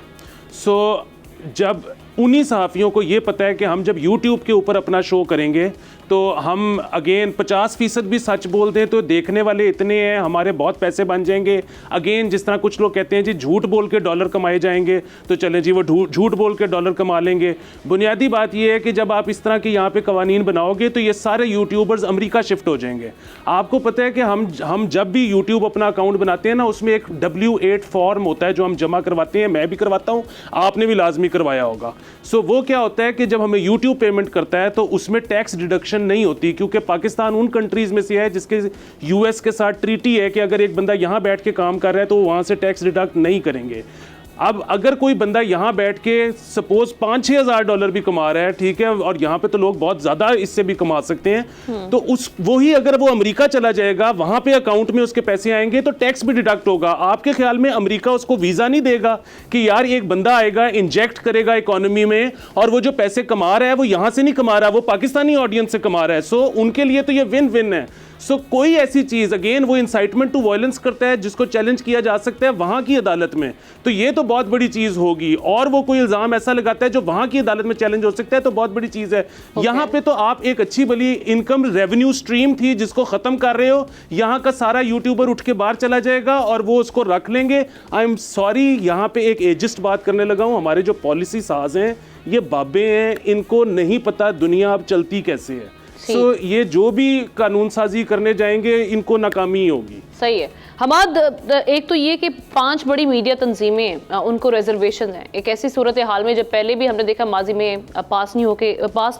[SPEAKER 6] जब उन्हीं सहाफ़ियों को ये पता है कि हम जब YouTube के ऊपर अपना शो करेंगे तो हम अगेन 50% भी सच बोल दें तो देखने वाले इतने हैं, हमारे बहुत पैसे बन जाएंगे। अगेन जिस तरह कुछ लोग कहते हैं जी झूठ बोल के डॉलर कमाए जाएंगे, तो चलें जी वो झूठ बोल के डॉलर कमा लेंगे। बुनियादी बात ये है कि जब आप इस तरह के यहाँ पे कवानीन बनाओगे तो ये सारे यूट्यूबर्स अमेरिका शिफ्ट हो जाएंगे। आपको पता है कि हम जब भी यूट्यूब अपना अकाउंट बनाते हैं ना, उसमें एक W8 फॉर्म होता है जो हम जमा करवाते हैं। मैं भी करवाता हूँ, आपने भी लाजमी करवाया होगा। वो क्या होता है कि जब हमें यूट्यूब पेमेंट करता है तो उसमें टैक्स डिडक्शन नहीं होती, क्योंकि पाकिस्तान उन कंट्रीज में से है जिसके US के साथ ट्रीटी है कि अगर एक बंदा यहाँ बैठ के काम कर रहा है तो वहाँ से टैक्स डिडक्ट नहीं करेंगे। अब अगर कोई बंदा यहाँ बैठ के सपोज 5-6 हज़ार डॉलर भी कमा रहा है, ठीक है, और यहाँ पे तो लोग बहुत ज़्यादा इससे भी कमा सकते हैं, तो उस वही अगर वो अमेरिका चला जाएगा, वहाँ पे अकाउंट में उसके पैसे आएंगे तो टैक्स भी डिडक्ट होगा। आपके ख्याल में अमेरिका उसको वीज़ा नहीं देगा कि यार एक बंदा आएगा, इंजेक्ट करेगा इकोनॉमी में, और वो जो पैसे कमा रहा है वो यहाँ से नहीं कमा रहा, वो पाकिस्तानी ऑडियंस से कमा रहा है। सो उनके लिए तो ये विन विन है। सो कोई ऐसी चीज, अगेन वो इंसाइटमेंट टू वायलेंस करता है जिसको चैलेंज किया जा सकता है वहां की अदालत में, तो ये तो बहुत बड़ी चीज होगी। और वो कोई इल्जाम ऐसा लगाता है जो वहां की अदालत में चैलेंज हो सकता है, तो बहुत बड़ी चीज है। यहाँ पे तो आप एक अच्छी भली इनकम रेवेन्यू स्ट्रीम थी जिसको खत्म कर रहे हो, यहाँ का सारा यूट्यूबर उठ के बाहर चला जाएगा और वो उसको रख लेंगे। आई एम सॉरी, यहाँ पे एक एजिस्ट बात करने लगा हूँ। हमारे जो पॉलिसी साज हैं ये बाबे हैं, इनको नहीं पता दुनिया अब चलती कैसे है। सो ये जो भी कानून साजी करने जाएंगे इनको नाकामी ही होगी।
[SPEAKER 2] सही है हमाद, एक तो ये कि 5 बड़ी मीडिया तंजीमें उनको रिजर्वेशन है। एक ऐसी सूरत हाल में जब पहले भी हमने देखा माजी में पास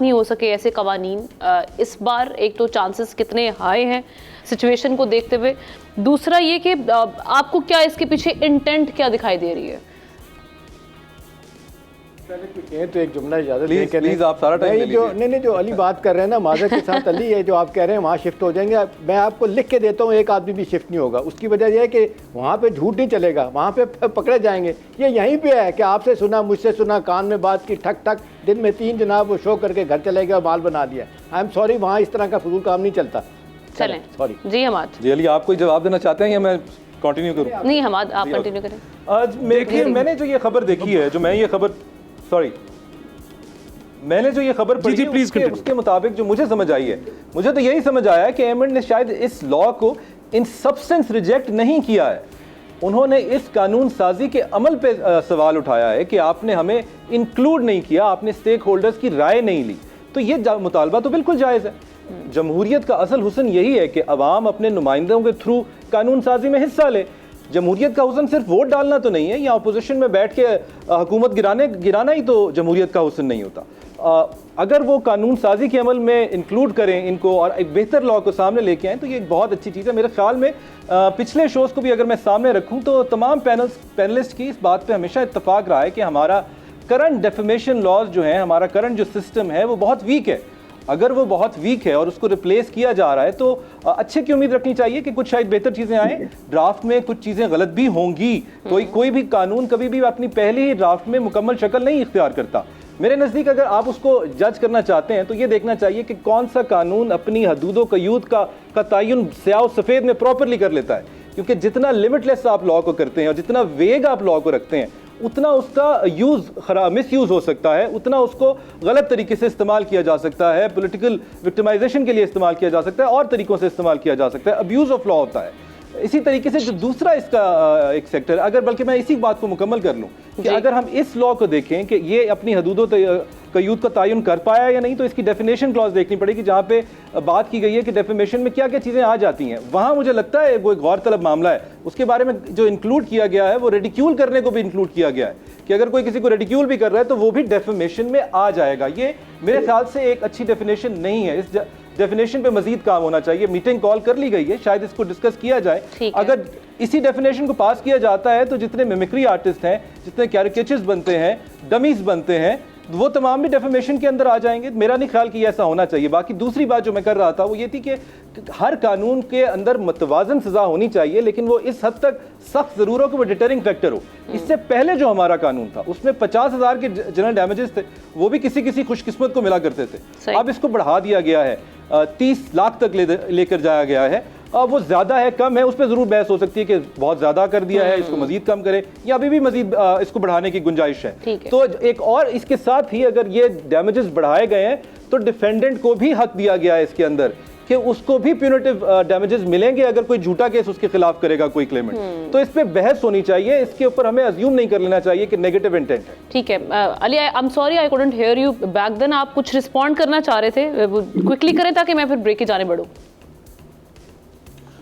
[SPEAKER 2] नहीं हो सके ऐसे कवानीन, इस बार एक तो चांसेस कितने हाई हैं सिचुएशन को देखते हुए। दूसरा ये कि आपको क्या इसके पीछे इंटेंट क्या दिखाई दे रही है?
[SPEAKER 4] पहले कुछ कहें तो एक जुमला इजाजत
[SPEAKER 3] प्लीज आप सारा टाइम ले लीजिए।
[SPEAKER 4] नहीं जो अली बात कर रहे हैं ना, माजरत के साथ अली, ये जो आप कह रहे हैं वहाँ शिफ्ट हो जाएंगे, मैं आपको लिख के देता हूँ, एक आदमी भी शिफ्ट नहीं होगा। उसकी वजह यह है कि वहाँ पे झूठ नहीं चलेगा, वहाँ पे पकड़े जाएंगे। ये यहीं पे है कि आपसे सुना, मुझसे सुना, कान में बात की, ठक ठक, दिन में 3 जनाब वो शो करके घर चले गया, माल बना दिया। आई एम सॉरी, वहाँ इस तरह का फजूल काम नहीं चलता।
[SPEAKER 2] चलें,
[SPEAKER 4] सॉरी
[SPEAKER 2] जी हमाद।
[SPEAKER 3] जी अली, आप कोई जवाब देना चाहते हैं या मैं कंटिन्यू करूँ?
[SPEAKER 2] नहीं हमाद, आप कंटिन्यू करें।
[SPEAKER 3] आज देखिए, मैंने जो ये खबर देखी है, मैंने जो ये खबर पढ़ी है, उसके मुताबिक जो मुझे समझ आई है, मुझे तो यही समझ आया कि एमंड ने शायद इस लॉ को इन सब्सटेंस रिजेक्ट नहीं किया है। उन्होंने इस कानून साजी के अमल पे सवाल उठाया है कि आपने हमें इंक्लूड नहीं किया, आपने स्टेक होल्डर्स की राय नहीं ली। तो ये मुतालबा तो बिल्कुल जायज़ है। जमहूरियत का असल हुस्न यही है कि अवाम अपने नुमाइंदों के थ्रू कानून साजी में हिस्सा ले। जमहूरियत का हुस्न सिर्फ वोट डालना तो नहीं है, या अपोजिशन में बैठ के हुकूमत गिराना ही तो जमहूरियत का हुस्न नहीं होता। अगर वो कानून साजी के अमल में इंक्लूड करें इनको और एक बेहतर लॉ को सामने लेके आएँ तो ये एक बहुत अच्छी चीज़ है। मेरे ख्याल में पिछले शोज़ को भी अगर मैं सामने रखूँ तो तमाम पैनलिस्ट की इस बात पे हमेशा इत्तफाक रहा है कि हमारा करंट डेफेमेशन लॉज जो है, हमारा करंट जो सिस्टम है वो बहुत वीक है। अगर वो बहुत वीक है और उसको रिप्लेस किया जा रहा है तो अच्छे की उम्मीद रखनी चाहिए कि कुछ शायद बेहतर चीज़ें आएँ। ड्राफ्ट में कुछ चीज़ें गलत भी होंगी, कोई भी कानून कभी भी अपनी पहले ही ड्राफ्ट में मुकम्मल शक्ल नहीं इख्तियार करता। मेरे नज़दीक अगर आप उसको जज करना चाहते हैं तो ये देखना चाहिए कि कौन सा कानून अपनी हदूदों कयूद का तयन स्याह सफ़ेद में प्रॉपरली कर लेता है। क्योंकि जितना लिमिटलेस आप लॉ को करते हैं और जितना वेग आप लॉ को रखते हैं, उतना उसका मिस यूज़ हो सकता है, उतना उसको गलत तरीके से इस्तेमाल किया जा सकता है, पॉलिटिकल विक्टिमाइजेशन के लिए इस्तेमाल किया जा सकता है, और तरीक़ों से इस्तेमाल किया जा सकता है, अब्यूज़ ऑफ लॉ होता है। इसी तरीके से जो दूसरा इसका एक सेक्टर, अगर बल्कि मैं इसी बात को मुकम्मल कर लूँ कि अगर हम इस लॉ को देखें कि ये अपनी हदूदों कयूद का तयन कर पाया या नहीं, तो इसकी डेफिनेशन क्लॉज देखनी पड़ेगी जहाँ पे बात की गई है कि डेफेमेशन में क्या क्या चीज़ें आ जाती हैं। वहाँ मुझे लगता है वो एक गौर तलब मामला है। उसके बारे में जो इंक्लूड किया गया है वो रेडिक्यूल करने को भी इंक्लूड किया गया है कि अगर कोई किसी को रेडिक्यूल भी कर रहा है तो वो भी डेफेमेशन में आ जाएगा। ये मेरे ख्याल से एक अच्छी डेफिनेशन नहीं है। इस डेफिनेशन पे मजीद काम होना चाहिए। मीटिंग कॉल कर ली गई है, शायद इसको डिस्कस किया जाए। अगर इसी डेफिनेशन को पास किया जाता है तो जितने मिमिक्री आर्टिस्ट हैं, जितने कैरिकेचर्स बनते हैं, डमीज बनते हैं, वो तमाम भी डेफेमेशन के अंदर आ जाएंगे। मेरा नहीं ख्याल कि ऐसा होना चाहिए। बाकी दूसरी बात जो मैं कर रहा था वो ये थी कि हर कानून के अंदर मतवाजन सज़ा होनी चाहिए, लेकिन वो इस हद तक सख्त ज़रूर हो कि वो डिटरिंग फैक्टर हो। इससे पहले जो हमारा कानून था उसमें 50,000 के जनरल डैमेजेस थे, वो भी किसी खुशकिस्मत को मिला करते थे। अब इसको बढ़ा दिया गया है, 30 लाख तक लेकर जाया गया है। अब वो ज़्यादा है कम है, उस पर ज़रूर बहस हो सकती है कि बहुत ज़्यादा कर दिया है, इसको मजीद कम करे, या अभी भी मजीद इसको बढ़ाने की गुंजाइश है। तो एक और इसके साथ ही अगर ये डैमेजेस बढ़ाए गए हैं तो डिफेंडेंट को भी हक दिया गया है इसके अंदर कि उसको भी प्यूनिटिव डैमेजेस मिलेंगे अगर कोई झूठा केस उसके खिलाफ करेगा कोई क्लेमेंट। तो इस पे बहस होनी चाहिए, इसके ऊपर हमें अज्यूम नहीं कर लेना चाहिए कि नेगेटिव इंटेंट है।
[SPEAKER 2] ठीक है Ali, I am sorry I couldn't hear you back then. आप कुछ रिस्पॉन्ड करना चाह रहे थे, क्विकली करें ताकि मैं फिर ब्रेक के जाने बढ़ूं।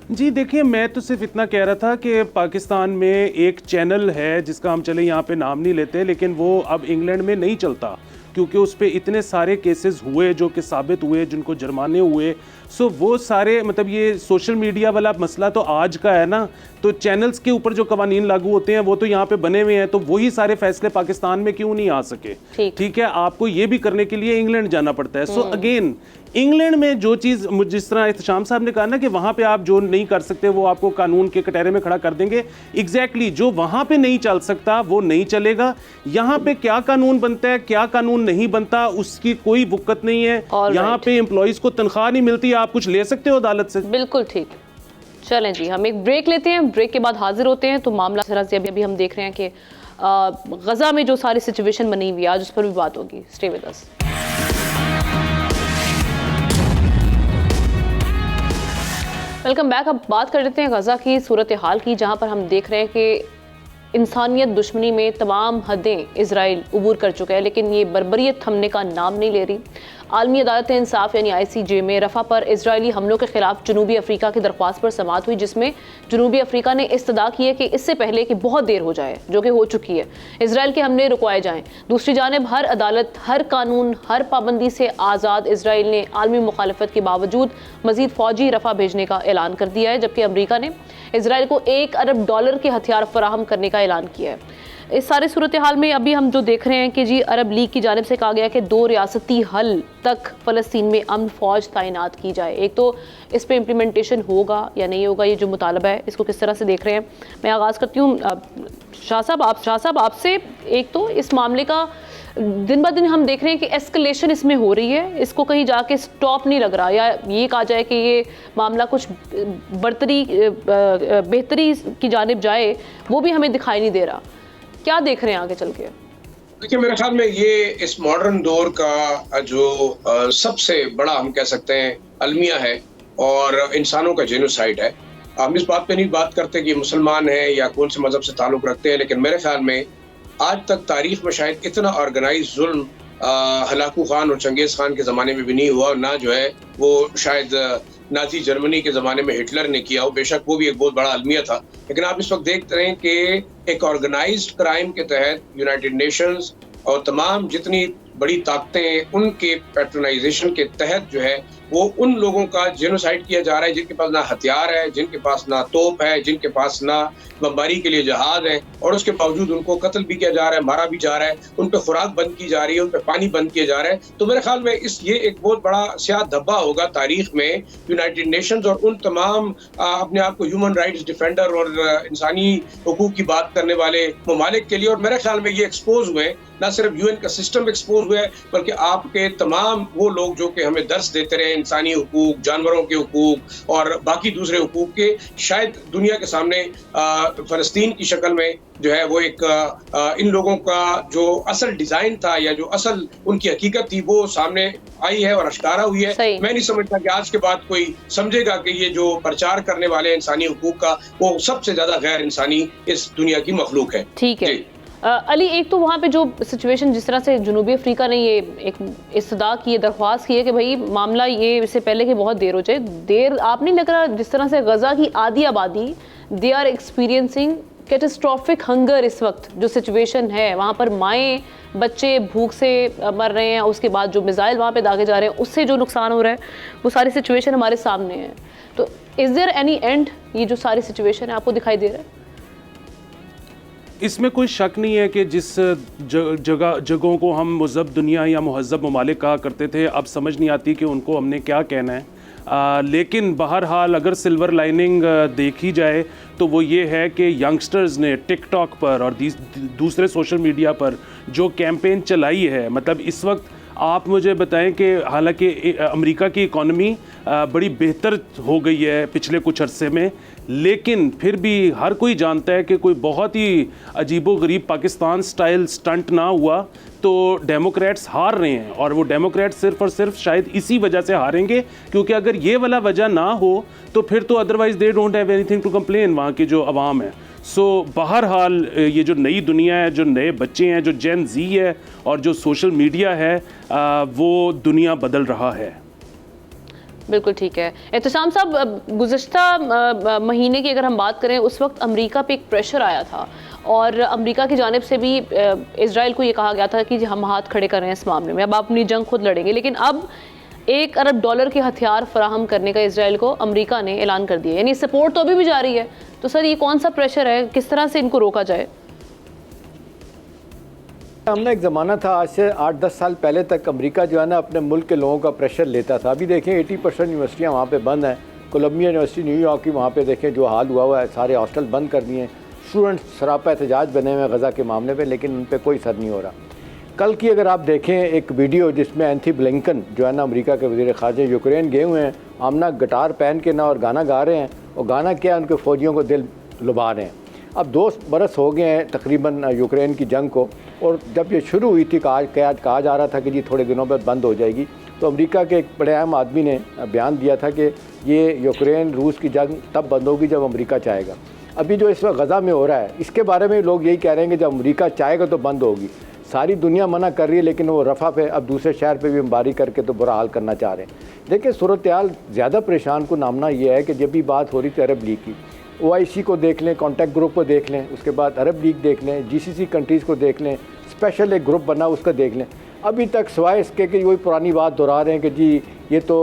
[SPEAKER 6] जी देखिए, मैं तो सिर्फ इतना कह रहा था कि पाकिस्तान में एक चैनल है जिसका हम चले यहाँ पे नाम नहीं लेते, लेकिन वो अब इंग्लैंड में नहीं चलता। क्योंकि उस पर इतने सारे केसेस हुए जो कि साबित हुए, जिनको जुर्माने हुए। सो वो सारे मतलब ये सोशल मीडिया वाला मसला तो आज का है ना, तो चैनल्स के ऊपर जो कवानीन लागू होते हैं वो तो यहाँ पे बने हुए हैं, तो वही सारे फैसले पाकिस्तान में क्यों नहीं आ सके? ठीक है, आपको ये भी करने के लिए इंग्लैंड जाना पड़ता है। सो अगेन इंग्लैंड में जो चीज़ जिस तरह इत्तेशाम साहब ने कहा ना कि वहाँ पे आप जो नहीं कर सकते वो आपको कानून के कटहरे में खड़ा कर देंगे, एग्जैक्टली जो वहाँ पे नहीं चल सकता वो नहीं चलेगा। यहाँ पे क्या कानून बनता है, क्या कानून नहीं बनता, उसकी कोई वुक्कत नहीं है। यहाँ पे एम्प्लॉइज को तनख्वाह नहीं मिलती, आप कुछ ले सकते हो अदालत से?
[SPEAKER 2] बिल्कुल ठीक। चलें जी, हम एक ब्रेक लेते हैं, ब्रेक के बाद हाजिर होते हैं। तो मामला जरा से अभी हम देख रहे हैं कि गजा में जो सारी सिचुएशन बनी हुई है, आज उस पर भी बात होगी। Stay with us. Welcome back. अब बात कर लेते हैं गजा की सूरत हाल की, जहां पर हम देख रहे हैं कि इंसानियत दुश्मनी में तमाम हदें इजराइल उबूर कर चुका है, लेकिन ये बर्बरियत थमने का नाम नहीं ले रही। आलमी अदालत इंसाफ यानी ICJ में रफ़ा पर इजरायली हमलों के खिलाफ जनूबी अफ्रीका की दरख्वास्त पर समाअत हुई, जिसमें जनूबी अफ्रीका ने इस्तदा की है कि इससे पहले कि बहुत देर हो जाए, जो कि हो चुकी है, इजराइल के हमले रुकवाए जाएं। दूसरी जानिब हर अदालत, हर कानून, हर पाबंदी से आज़ाद इजराइल ने आलमी मुखालफत के बावजूद मजीद फ़ौजी रफ़ा भेजने का ऐलान कर दिया है, जबकि अमरीका ने इजराइल को $1 अरब के हथियार फराहम करने का ऐलान किया है। इस सारे सूरत हाल में अभी हम जो देख रहे हैं कि जी अरब लीग की जानिब से कहा गया कि 2 रियासती हल तक फ़लस्तीन में अमन फ़ौज तैनात की जाए। एक तो इस पे इम्प्लीमेंटेशन होगा या नहीं होगा, ये जो मुतालबा है इसको किस तरह से देख रहे हैं? मैं आगाज़ करती हूँ शाह साहब आपसे। एक तो इस मामले का दिन ब दिन हम देख रहे हैं कि एस्केलेशन इसमें हो रही है, इसको कहीं जाके स्टॉप नहीं लग रहा, या ये कहा जाए कि ये मामला कुछ बेहतरी की जानिब जाए, वो भी हमें दिखाई नहीं दे रहा। क्या देख रहे हैं आगे चल के?
[SPEAKER 5] देखिए, मेरे ख्याल में ये इस मॉडर्न दौर का जो सबसे बड़ा हम कह सकते हैं अलमिया है और इंसानों का जेनोसाइड है। हम इस बात पे नहीं बात करते कि मुसलमान है या कौन से मजहब से ताल्लुक़ रखते हैं, लेकिन मेरे ख्याल में आज तक तारीख में शायद इतना ऑर्गेनाइज जुल्म हलाकू खान और चंगेज़ खान के ज़माने में भी नहीं हुआ, ना जो है वो शायद नाजी जर्मनी के ज़माने में हिटलर ने किया हो। बेशक वो भी एक बहुत बड़ा अलमिया था, लेकिन आप इस वक्त देखते हैं कि एक ऑर्गेनाइज्ड क्राइम के तहत यूनाइटेड नेशंस और तमाम जितनी बड़ी ताकतें उनके पैट्रोनाइजेशन के तहत जो है वो उन लोगों का जेनोसाइड किया जा रहा है जिनके पास ना हथियार है, जिनके पास ना तोप है, जिनके पास ना बमबारी के लिए जहाज है, और उसके बावजूद उनको कत्ल भी किया जा रहा है, मारा भी जा रहा है, उन पर खुराक बंद की जा रही है, उन पर पानी बंद किया जा रहा है। तो मेरे ख्याल में ये एक बहुत बड़ा स्याह धब्बा होगा तारीख में यूनाइटेड नेशंस और उन तमाम अपने आप को ह्यूमन राइट्स डिफेंडर और इंसानी हुकूक की बात करने वाले ममालिक के लिए। और मेरे ख्याल में ये एक्सपोज हुए, ना सिर्फ UN का सिस्टम एक्सपोज हुआ है, बल्कि आपके तमाम वो लोग जो कि हमें दर्स देते रहे इंसानी हुकूक, जानवरों के हुकूक और बाकी दूसरे हुकूक के, शायद दुनिया के सामने फ़लस्तीन की शक्ल में जो है वो एक इन लोगों का जो असल डिज़ाइन था या जो असल उनकी हकीकत थी वो सामने आई है और अश्कारा हुई है। मैं नहीं समझता कि आज के बाद कोई समझेगा कि ये जो प्रचार करने वाले इंसानी हुकूक का वो सबसे ज़्यादा गैर इंसानी इस दुनिया की मखलूक है।
[SPEAKER 2] ठीक है अली, एक तो वहाँ पे जो सिचुएशन जिस तरह से जनूबी अफ्रीका ने ये एक इस्तदा की है, दरख्वास्त की है कि भाई मामला ये इससे पहले कि बहुत देर हो जाए, देर आप नहीं लग रहा जिस तरह से गजा की आधी आबादी they are experiencing catastrophic hunger. इस वक्त जो सिचुएशन है वहाँ पर माएँ बच्चे भूख से मर रहे हैं, उसके बाद जो मिसाइल वहाँ पे दागे जा रहे हैं उससे जो नुकसान हो रहा है, वो सारी सिचुएशन हमारे सामने है। तो इज़ देयर एनी एंड? ये जो सारी सिचुएशन है आपको दिखाई दे रहा है?
[SPEAKER 6] इसमें कोई शक नहीं है कि जिस जगहों को हम मुज़हब दुनिया या मुहज़्ज़ब ममालिक कहा करते थे, अब समझ नहीं आती कि उनको हमने क्या कहना है। लेकिन बहरहाल अगर सिल्वर लाइनिंग देखी जाए तो वो ये है कि यंगस्टर्स ने टिकटॉक पर और दूसरे सोशल मीडिया पर जो कैंपेन चलाई है, मतलब इस वक्त आप मुझे बताएं कि हालांकि अमेरिका की इकॉनमी बड़ी बेहतर हो गई है पिछले कुछ अरसे में, लेकिन फिर भी हर कोई जानता है कि कोई बहुत ही अजीबोगरीब पाकिस्तान स्टाइल स्टंट ना हुआ तो डेमोक्रेट्स हार रहे हैं। और वो डेमोक्रेट्स सिर्फ और सिर्फ शायद इसी वजह से हारेंगे, क्योंकि अगर ये वाला वजह ना हो तो फिर तो otherwise they don't have anything to complain वहाँ की जो अवाम है। सो बहरहाल ये जो नई दुनिया है, जो नए बच्चे हैं, जो जेन जी है और जो सोशल मीडिया है, वो दुनिया बदल रहा है।
[SPEAKER 2] बिल्कुल ठीक है। एहतशाम साहब, गुज़श्ता महीने की अगर हम बात करें, उस वक्त अमेरिका पे एक प्रेशर आया था और अमेरिका की जानिब से भी इजराइल को ये कहा गया था कि हम हाथ खड़े कर रहे हैं इस मामले में, अब आप अपनी जंग खुद लड़ेंगे। लेकिन अब $1 अरब के हथियार फराहम करने का इजराइल को अमेरिका ने ऐलान कर दिया, यानी सपोर्ट तो अभी भी जारी है। तो सर ये कौन सा प्रेशर है, किस तरह से इनको रोका जाए?
[SPEAKER 4] हमने एक ज़माना था, आज से 8-10 साल पहले तक अमेरिका जो है ना अपने मुल्क के लोगों का प्रेशर लेता था। अभी देखें 80% यूनिवर्सिटियाँ वहाँ पे बंद हैं। कोलंबिया यूनिवर्सिटी न्यूयॉर्क की, वहाँ पे देखें जो हाल हुआ है, सारे हॉस्टल बंद कर दिए हैं। स्टूडेंट्स सरापा एहतजाज बने हुए हैं गज़ा के मामले में, लेकिन उन पर कोई असर नहीं हो रहा। कल की अगर आप देखें एक वीडियो जिसमें एंथनी ब्लिंकन जो है ना अमेरिका के वज़ीर ख़ारजा यूक्रेन गए हुए हैं, आमना गिटार पहन के ना और गाना गा रहे हैं, और गाना क्या उनके फ़ौजियों को दिल लुभा रहे हैं। अब 2 बरस हो गए हैं तकरीबन यूक्रेन की जंग को, और जब ये शुरू हुई थी कहा जा रहा था कि जी थोड़े दिनों में बंद हो जाएगी, तो अमेरिका के एक बड़े अहम आदमी ने बयान दिया था कि ये यूक्रेन रूस की जंग तब बंद होगी जब अमेरिका चाहेगा। अभी जो इस वक्त गज़ा में हो रहा है, इसके बारे में लोग यही कह रहे हैं कि जब अमेरिका चाहेगा तो बंद होगी। सारी दुनिया मना कर रही है, लेकिन वो रफ़ा पे अब दूसरे शहर पे भी बमबारी करके तो बुरा हाल करना चाह रहे हैं। देखिए सूरत हाल ज़्यादा परेशान को नामना ये है कि जब भी बात हो रही थी अरब लीग की, OIC को देख लें, कॉन्टैक्ट ग्रुप को देख लें, उसके बाद अरब लीग देख लें, GCC कंट्रीज़ को देख लें, स्पेशल एक ग्रुप बना उसका देख लें, अभी तक सिवाय इसके कि वही पुरानी बात दोहरा रहे हैं कि जी ये तो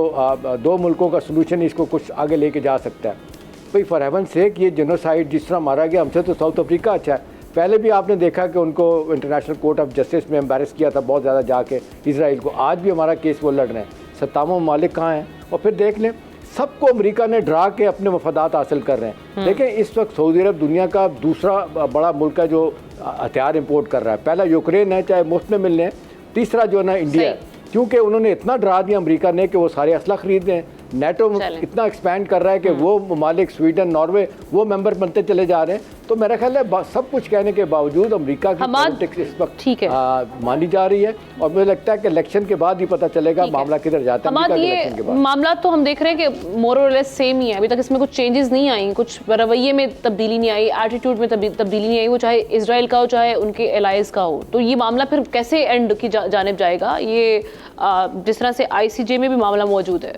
[SPEAKER 4] 2 मुल्कों का सलूशन, इसको कुछ आगे लेके जा सकता है। भाई फॉर हेवन सेक ये जेनोसाइड जिस तरह मारा गया, हमसे तो साउथ अफ्रीका अच्छा है। पहले भी आपने देखा कि उनको इंटरनेशनल कोर्ट ऑफ जस्टिस में एम्बेरस किया था बहुत ज़्यादा जाके इसराइल को। आज भी हमारा केस वो लड़ रहे हैं। 57 ममालिक कहाँ हैं? और फिर देख लें सबको अमेरिका ने डरा के अपने मफादात हासिल कर रहे हैं। देखें इस वक्त सऊदी अरब दुनिया का दूसरा बड़ा मुल्क है जो हथियार इंपोर्ट कर रहा है। पहला यूक्रेन है, चाहे मुफ्त में मिलने, तीसरा जो है ना इंडिया है, क्योंकि उन्होंने इतना डरा दिया अमेरिका ने कि वो सारे असला खरीद रहे हैं। नेटो इतना एक्सपैंड कर रहा है कि वो ममालिक स्वीडन, नॉर्वे वो मेंबर बनते चले जा रहे हैं। तो मेरा ख्याल है सब कुछ कहने के बावजूद अमेरिका की पॉलिटिक्स इस वक्त मानी जा रही है, और मुझे लगता है कि इलेक्शन के बाद ही पता चलेगा मामला किधर जाता है।
[SPEAKER 2] ये मामला तो हम देख रहे हैं कि मोर और लेस सेम ही है, अभी तक इसमें कुछ चेंजेस नहीं आई, कुछ रवैये में तब्दीली नहीं आई, एटीट्यूड में तब्दीली नहीं आई, वो चाहे इसराइल का हो चाहे उनके एलाइज का हो। तो ये मामला फिर कैसे एंड की जानिब जाएगा? ये जिस तरह से ICJ में भी मामला मौजूद है,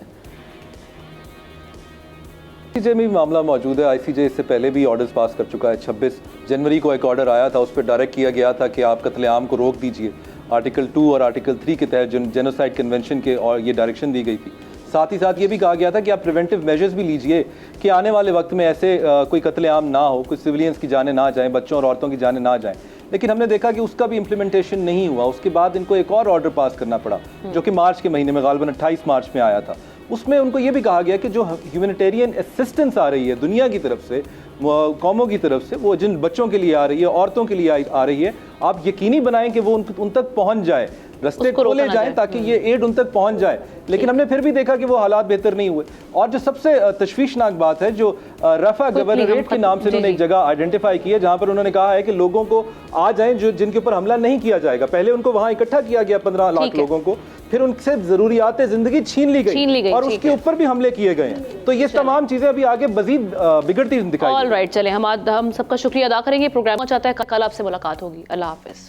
[SPEAKER 3] ICJ में भी मामला मौजूद है। ICJ इससे पहले भी ऑर्डर्स पास कर चुका है। 26 जनवरी को एक ऑर्डर आया था, उस पर डायरेक्ट किया गया था कि आप कत्लेआम को रोक दीजिए। आर्टिकल 2 और आर्टिकल 3 के तहत जेनोसाइड कन्वेंशन के और ये डायरेक्शन दी गई थी। साथ ही साथ ये भी कहा गया था कि आप प्रिवेंटिव मेजर्स भी लीजिए कि आने वाले वक्त में ऐसे कोई कत्लेआम ना हो, कोई सिविलियंस की जानें ना जाएँ, बच्चों और औरतों की जानें ना जाएँ। लेकिन हमने देखा कि उसका भी इम्प्लीमेंटेशन नहीं हुआ। उसके बाद इनको एक और ऑर्डर पास करना पड़ा जो कि मार्च के महीने में गालिबन 28 मार्च में आया था। उसमें उनको ये भी कहा गया कि जो ह्यूमैनिटेरियन असिस्टेंस आ रही है दुनिया की तरफ से, कौमों की तरफ से, वो जिन बच्चों के लिए आ रही है, औरतों के लिए आ रही है, आप यकीनी बनाएं कि वो उन तक पहुंच जाए, रास्ते खोले जाएं ताकि ये एड उन तक पहुंच जाए। लेकिन हमने फिर भी देखा कि वो हालात बेहतर नहीं हुए। और जो सबसे तशवीशनाक बात है, जो रफा गवर्नरेट के नाम से उन्होंने एक जगह आइडेंटिफाई की है जहां पर उन्होंने कहा है कि लोगों को आ जाएं जो जिनके ऊपर हमला नहीं किया जाएगा। पहले उनको वहां इकट्ठा किया गया 15 लाख लोगों को, फिर उनसे जरूरियात जिंदगी छीन ली गई और उसके ऊपर भी हमले किए गए। तो ये तमाम चीजें अभी आगे मजीद बिगड़ती दिखाई।
[SPEAKER 2] ऑलराइट, चले हम सबका शुक्रिया अदा करेंगे। प्रोग्राम चाहता है कल आपसे मुलाकात होगी। अल्लाह हाफिज।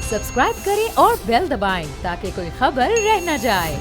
[SPEAKER 1] सब्सक्राइब करें और बेल दबाएं ताकि कोई खबर रह न जाए।